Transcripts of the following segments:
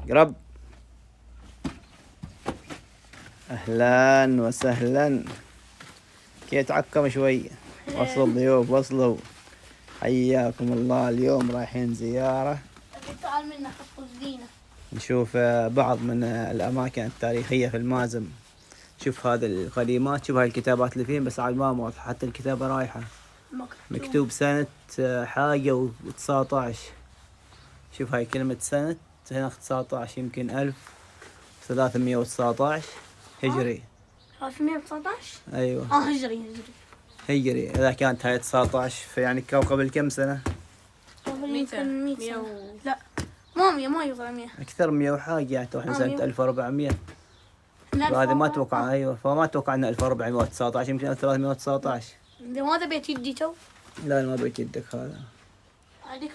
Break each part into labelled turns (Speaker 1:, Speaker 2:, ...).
Speaker 1: قرب. أهلا وسهلا. كي تعكم شوي. وصلوا الضيوف وصلوا. حياكم الله. اليوم رايحين زيارة.
Speaker 2: تعال منا خط الزينة.
Speaker 1: نشوف بعض من الأماكن التاريخية في المازم. شوف هذه القديمات، شوف هاي الكتابات اللي فين، بس عاد ما واضحة حتى الكتابة رايحة. مكتوب سنة حاجة و19. شوف هاي كلمة سنة هنا 19، يمكن 1319 هجري.
Speaker 2: 319.
Speaker 1: أيوة.
Speaker 2: هجري.
Speaker 1: هجري. إذا كانت هاي 19 فيعني قبل كم سنة؟
Speaker 2: يمكن 100 سنة. لا مو 100، ما يوصل 100.
Speaker 1: أكثر من 100 وحاجة يعني. تو إحنا سنة 1400. فهذه ما أتوقع. أيوة، فما أتوقع أن 1419، يمكن 1319.
Speaker 2: لماذا بيت يدي تو؟
Speaker 1: لا ما بيت يدك هذا.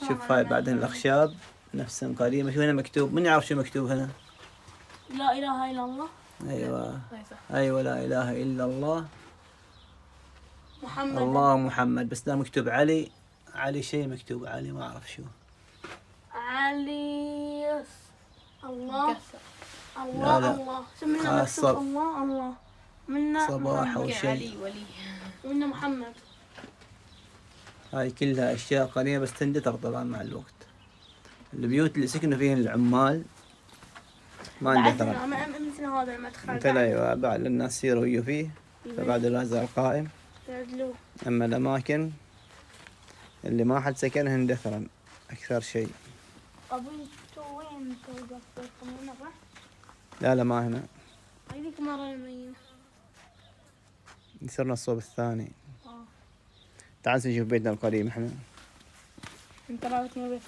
Speaker 1: شوف هاي بعدين الأخشاب نفسها قديمة. شو هنا مكتوب؟ من يعرف شو مكتوب هنا؟
Speaker 2: لا إله إلا الله.
Speaker 1: أيوة. أيوة لا إله إلا الله
Speaker 2: محمد.
Speaker 1: الله محمد. بس لا مكتوب علي. علي شيء مكتوب علي ما أعرف شو.
Speaker 2: علي. الله.
Speaker 1: لا لا.
Speaker 2: الله سمينا مكتوب الله منا
Speaker 1: صباح أو شيء.
Speaker 2: علي ولي. منا محمد.
Speaker 1: هاي كلها أشياء قديمة بس تندثر طبعا مع الوقت. البيوت اللي سكنوا فيها العمال ما اندثرت.
Speaker 2: مثل هذا المدخل.
Speaker 1: مثل أيوة، بعد الناس يصيروا يجوا فيه فبعد لا زال قائم. أما الأماكن اللي ما حد سكنها اندثرا أكثر شيء.
Speaker 2: وين
Speaker 1: لا ما هنا.
Speaker 2: هذيك مرة المينة.
Speaker 1: صرنا الصوب الثاني. تعال نشوف بيتنا القديم احنا.
Speaker 2: انت راوتني بيتي.